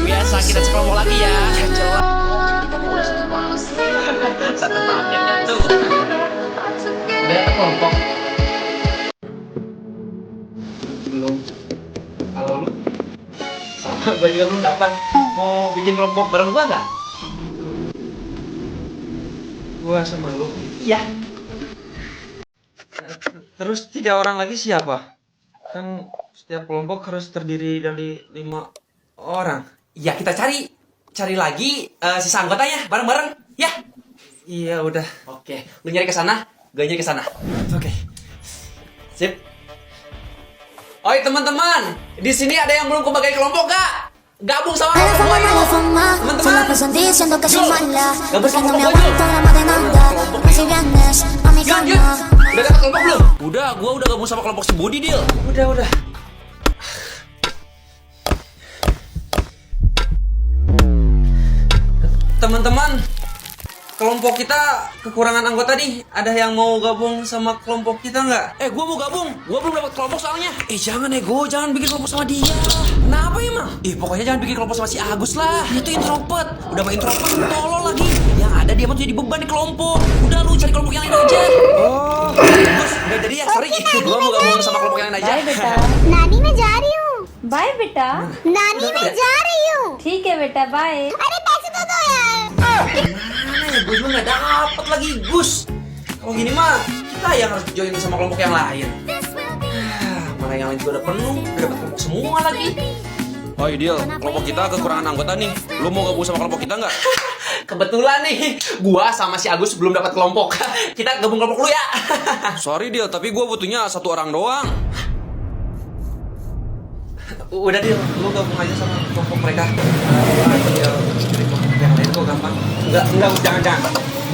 biasa kita sekelompok lagi ya. Satu paketnya tuh. Udah kelompok. Belum. Kalau lu sama gue juga belum dapat. Mau bikin kelompok bareng gua nggak? Gua sama lu. Iya. Terus 3 orang lagi siapa? Kan setiap kelompok harus terdiri dari 5 orang. Ya kita cari lagi sisa anggotanya bareng-bareng ya. Iya udah. Oke, lu nyari ke sana, gue nyari ke sana. Oke. Sip. Oi teman-teman, di sini ada yang belum kebagai kelompok gak? Gabung sama A la kelompok fama, gue a la yuk. fama, se la Teman-teman. pasan diciendo que soy Yuk. mala. Gabung Porque sama no me kelompok gue yuk. aguanto la de nada. Si vienes a mi Yuk, yuk. cama. Udah dapat kelompok belum? Udah, gua udah gabung sama kelompok si Budi, Dil. Udah. Teman-teman, kelompok kita kekurangan anggota nih. Ada yang mau gabung sama kelompok kita nggak? Gua mau gabung. Gua belum dapat kelompok soalnya. Jangan ego, jangan bikin kelompok sama dia. Kenapa emang? Pokoknya jangan bikin kelompok sama si Agus lah. Dia tuh introvert. Udah mah introvert, tolol lagi. Yang ada dia mah tuh jadi beban di kelompok. Udah lu cari kelompok yang lain aja. Oh, Agus, udah jadi ya. Sorry, gua mau gabung sama kelompok yang lain aja. Bye बेटा नानी मैं जा रही हूँ बाय बेटा नानी मैं जा रही हूँ ठीक है बेटा बाय अरे पैसे तो दो यार Mana ya, gue juga nggak dapet lagi, Gus. Kalau gini mah kita yang harus join sama kelompok yang lain. Malah yang lain juga udah penuh, udah dapet kelompok semua lagi. Oh Deal, kelompok kita kekurangan anggota nih. Lu mau gabung sama kelompok kita nggak? Kebetulan nih, gua sama si Agus belum dapat kelompok. Kita gabung kelompok lu ya. Sorry Deal, tapi gua butuhnya 1 orang doang. Udah Dil, lu gabung aja sama kelompok mereka. Tinggal cari kelompok yang lain kok gampang. Enggak, jangan.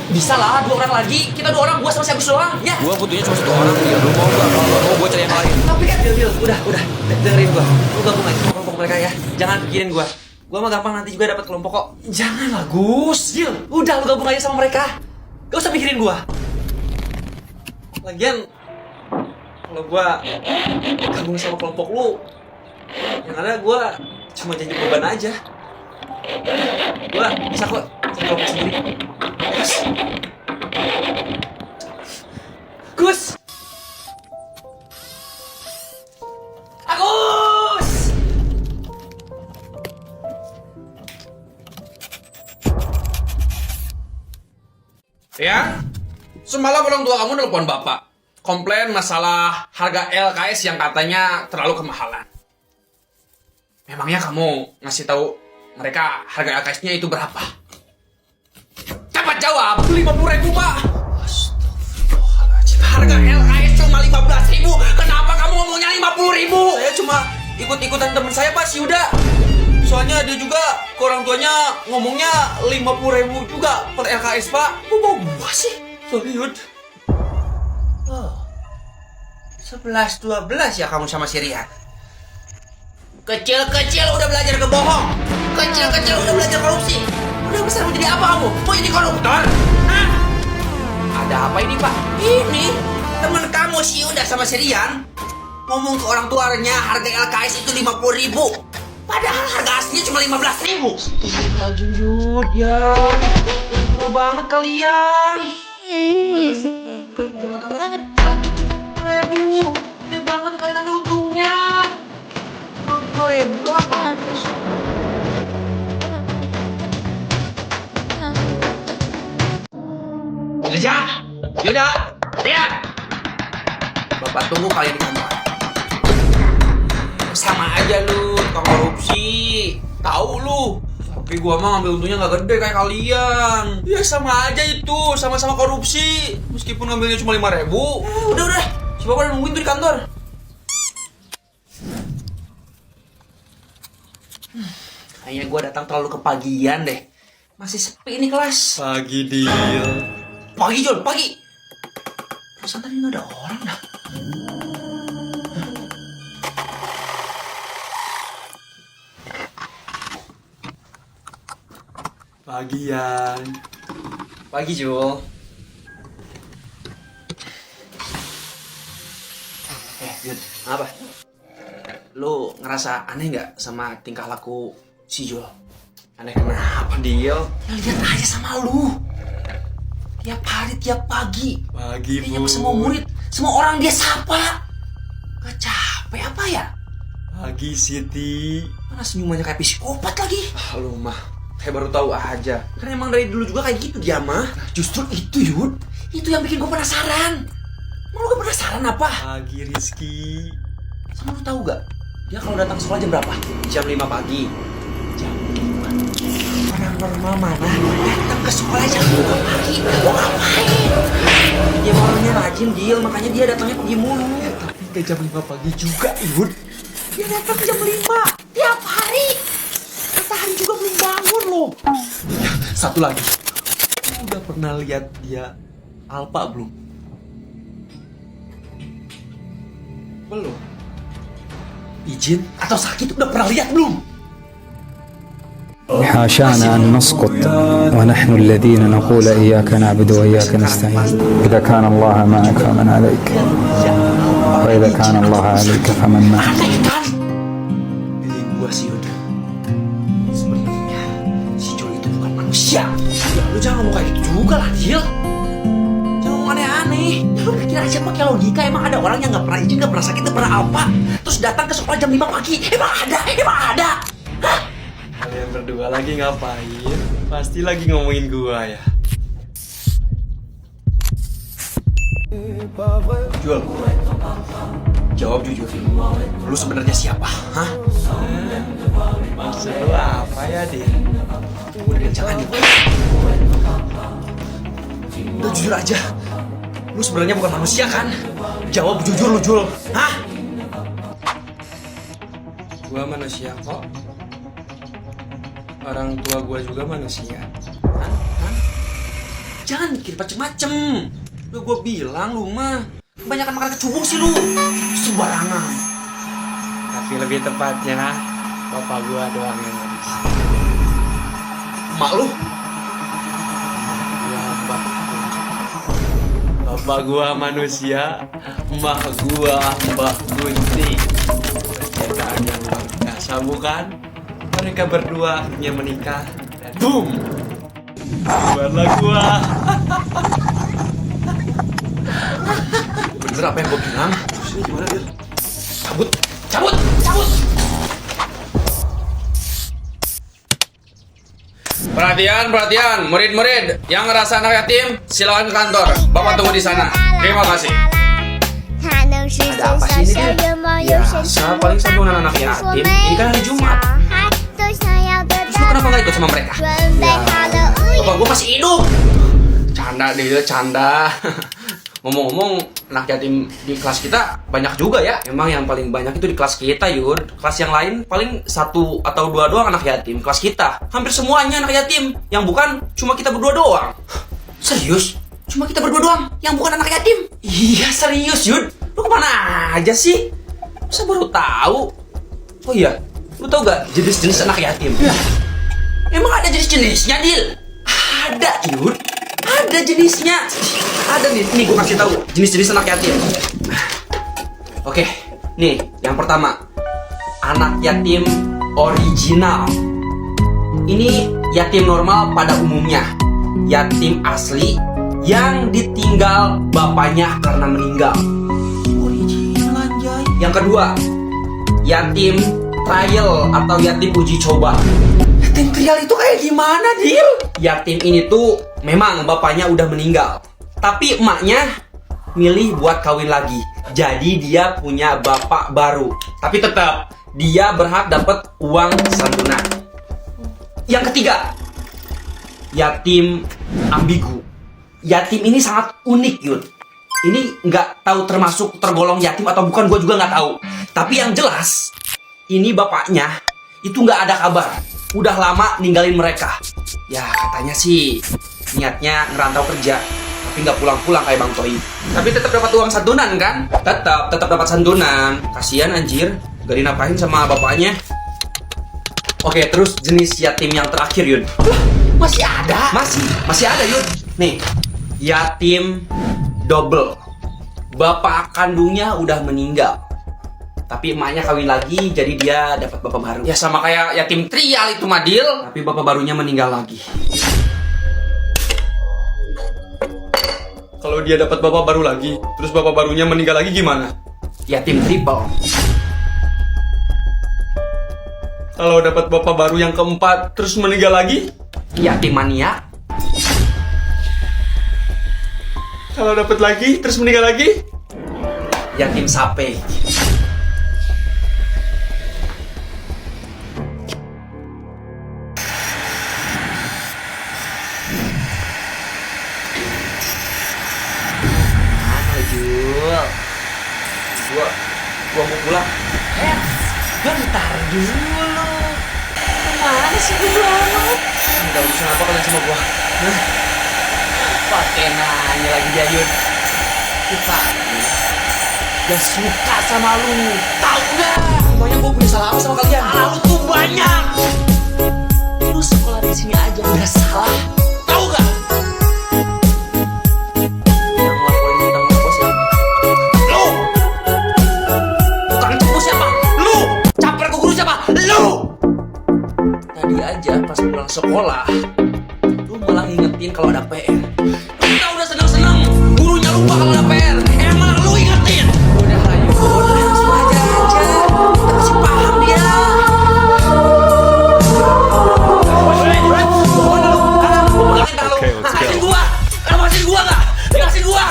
Bisa lah, 2 orang lagi. Kita 2 orang, gua sama si Agus doang. Ya. Gua butuhnya cuma 1 orang Deal. Lu mau nggak? Kalau nggak mau gua cari yang lain. Tapi kan Dil, udah, dengerin gua. Lu gabung aja sama kelompok mereka ya. Jangan pikirin gua. Gua mah gampang nanti juga dapat kelompok kok. Janganlah Gus, Dil. Udah lu gabung aja sama mereka. Gak usah pikirin gua. Lagian kalau gua gabung sama kelompok lu, yang ada gua cuma jadi beban aja. Gua bisa kok cari kelompok sendiri. Gus. Agus! Ya, semalam orang tua kamu nelpon bapak. Komplain masalah harga LKS yang katanya terlalu kemahalan. Memangnya kamu ngasih tahu mereka harga LKS-nya itu berapa? Cepat jawab, 50.000 pak. Astagfirullahaladzim, harga LKS cuma 15.000. Kenapa kamu ngomongnya 50.000? Saya cuma ikut-ikutan teman saya Pak si Yuda. Soalnya dia juga ke orang tuanya ngomongnya 50.000 juga per LKS Pak. Kok bau gua sih? Sorry Yud. Oh, 11-12 ya kamu sama si Rian? Kecil-kecil udah belajar kebohong. Kecil-kecil udah belajar korupsi. Udah besar mau jadi apa kamu? Mau jadi koruptor? Hah? Ada apa ini pak? Ini teman kamu si Yuda sama si Rian ngomong ke orang tuanya harga LKS itu 50.000. Padahal harga aslinya cuma 15.000. Jujur ya, betul banget kalian. Gede banget kalian ada untungnya. Hebat. Yuda, lihat. Bapak tunggu kalian di kantor. Sama aja lu, tukang korupsi. Tahu lu. Tapi gua mah ngambil untungnya nggak gede kayak kalian. Ya sama aja itu, sama-sama korupsi. Meskipun ngambilnya cuma 5.000. Udah. Si bapak udah nungguin tuh di kantor. Kayaknya gua datang terlalu kepagian deh. Masih sepi ini kelas. Pagi Deal. Pagi Jol, pagi. Perasaan tadi nggak ada orang dah. Pagian. Pagi Jul. Yud, apa? Lu ngerasa aneh nggak sama tingkah laku Si Jul. Aneh kenapa dia? Ya lihat aja sama lu. Tiap hari, tiap pagi. Pagi, Dia nyapa semua murid, semua orang dia sapa. Gak capek apa ya? Pagi, Siti. Mana senyumannya kayak psikopat lagi. Lu mah, kayak baru tahu aja. Karena emang dari dulu juga kayak gitu dia mah. Justru itu, Yud. Itu yang bikin gue penasaran. Emang lu gak penasaran apa? Pagi, Rizky. Sama lu tahu gak? Dia kalau datang sekolah jam berapa? Jam 5 pagi. Jam 5. Orang normal mana datang ke sekolah jam 5 pagi? Mau ngapain? Dia orangnya rajin, Dil. Makanya dia datangnya pagi mulu. Tapi ke jam 5 pagi juga, Yud. Dia datang jam 5 tiap hari. Matahari juga belum bangun loh. Satu lagi. Lu udah pernah lihat dia Alpa belum? Belum. Izin atau sakit udah pernah lihat belum? حاشانا أن نسقط ونحن الذين نقول إياك نعبد وإياك نستعين إذا كان الله معك فمن عليك وإذا كان الله عليك فمن معك. Aneh kan? Pilih gua sih, Yud. Sebenarnya si Jul itu bukan manusia. Ya, lu jangan ngomong kayak gitu juga lah, Dil. Jangan ngomong aneh-aneh. Ya, lu pikir aja pakai logika. Emang ada orang yang gak pernah izin, gak pernah sakit, gak pernah apa, terus datang ke sekolah jam 5 pagi? Emang ada? Emang ada? Hah? Kalian berdua lagi ngapain? Pasti lagi ngomongin gua ya. Jul, jawab jujur. Lu sebenarnya siapa? Hah? Maksud lu apa ya, Din? Udah jangan nih. Udah jujur aja. Lu sebenarnya bukan manusia kan? Jawab jujur lu, Jul. Hah? Gua manusia kok. Orang tua gua juga manusia. Hah? Jangan mikir macem-macem. Lu gua bilang lu mah kebanyakan makan kecubung sih lu. Sembarangan. Tapi lebih tepatnya, bapak gua doang yang habis. Emak lu? Ya, bapak gua manusia, emak gua Mbak Gunting. Percintaan yang luar biasa bukan? Mereka berdua akhirnya menikah dan boom! Buatlah gua. Bener apa yang gua bilang? Terus ini gimana, Dil? Cabut! Cabut! Cabut! Perhatian, perhatian, murid-murid yang ngerasa anak yatim, silakan ke kantor. Bapak tunggu di sana. Terima kasih. Ada apa sih ini, Dil? Biasa, paling santunan anak yatim. Ini kan hari Jumat. Terus lu kenapa gak ikut sama mereka? Bapak gua masih hidup. Canda deh, canda. Ngomong-ngomong, anak yatim di kelas kita banyak juga ya. Emang yang paling banyak itu di kelas kita, Yud. Kelas yang lain paling 1 atau 2 doang anak yatim. Kelas kita hampir semuanya anak yatim. Yang bukan cuma kita berdua doang. Serius? Cuma kita berdua doang yang bukan anak yatim? Iya serius, Yud. Lu kemana aja sih? Masa baru tahu? Oh iya, lu tau gak jenis-jenis anak yatim? Emang ada jenis-jenisnya, Dil? Ada, Yud. Ada jenisnya. Ada nih gue kasih tahu jenis-jenis anak yatim. Oke, nih yang pertama, anak yatim original. Ini yatim normal pada umumnya, yatim asli yang ditinggal bapaknya karena meninggal. Original anjay. Yang kedua, yatim trial atau yatim uji coba. Yatim trial itu kayak gimana, Dil? Yatim ini tuh memang bapaknya udah meninggal, tapi emaknya milih buat kawin lagi. Jadi dia punya bapak baru, tapi tetap dia berhak dapat uang santunan. Yang ketiga, yatim ambigu. Yatim ini sangat unik, Yud. Ini nggak tahu termasuk tergolong yatim atau bukan, gue juga nggak tahu. Tapi yang jelas, ini bapaknya itu nggak ada kabar. Udah lama ninggalin mereka. Ya katanya sih niatnya ngerantau kerja, tapi nggak pulang-pulang kayak Bang Toi. Tapi tetap dapat uang santunan kan? Tetap dapat santunan. Kasian anjir, gak dinapain sama bapaknya. Oke, terus jenis yatim yang terakhir, Yud. Masih ada? Masih ada, Yud. Nih, yatim double. Bapak kandungnya udah meninggal, Tapi emaknya kawin lagi, jadi dia dapat bapak baru. Ya sama kayak yatim trial itu Madil. Tapi bapak barunya meninggal lagi. Kalau dia dapat bapak baru lagi, terus bapak barunya meninggal lagi gimana? Yatim triple. Kalau dapat bapak baru yang keempat, terus meninggal lagi? Yatim mania. Kalau dapat lagi, terus meninggal lagi? Yatim sape. Mana Jul? Gua mau pulang. Bentar dulu. Kemana sih dulu? Enggak urusan apa kalian sama gua. Pakai nanya lagi dia Yun. Kita gak suka sama lu. Tahu gak? Banyak gua punya salah apa sama kalian? Salah lu tuh banyak. Lu sekolah di sini aja udah salah. Tahu gak? Yang ngelaporin tentang bos siapa? Lu! Bukan itu siapa? Lu! Caper ke guru siapa? Lu! Tadi aja pas pulang sekolah, lu malah ngingetin kalau ada PR. Kita udah seneng-seneng, gurunya lupa kalau ada PR. Emang lu ingetin? Udah ayo, langsung aja. Kita masih paham dia. Lepasin gua! Lepasin gua nggak? Lepasin gua!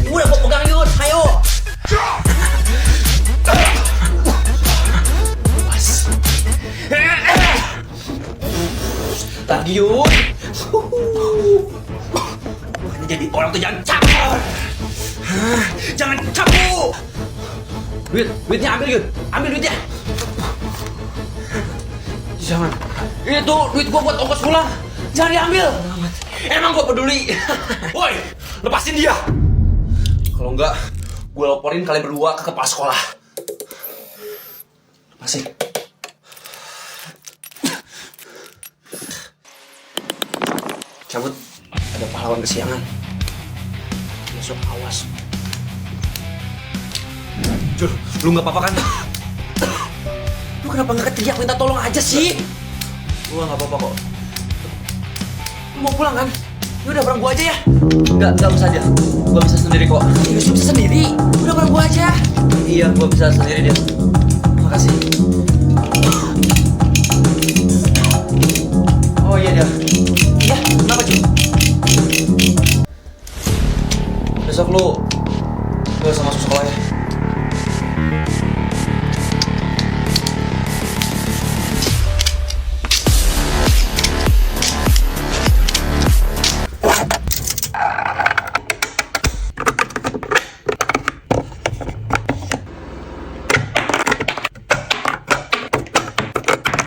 Udah gua pegang Yun, ayo! Tadi Yun. Jadi orang tuh jangan campur. Jangan campur. Duitnya ambil Yun. Ambil duitnya. Jangan. Itu duit gua buat ongkos pulang. Jangan diambil. Emang gua peduli. Woi, lepasin dia. Kalau enggak, gua laporin kalian berdua ke kepala sekolah. Lepasin. Cabut, ada pahlawan kesiangan. Besok awas. Jul, lu nggak apa-apa kan? Lu kenapa nggak teriak minta tolong aja sih? Gua nggak apa-apa kok. Lu mau pulang kan? Ya udah bareng gua aja ya. Nggak usah aja. Gua bisa sendiri kok. Ya bisa sendiri. Udah bareng gua aja. Iya, gua bisa sendiri dia. Makasih.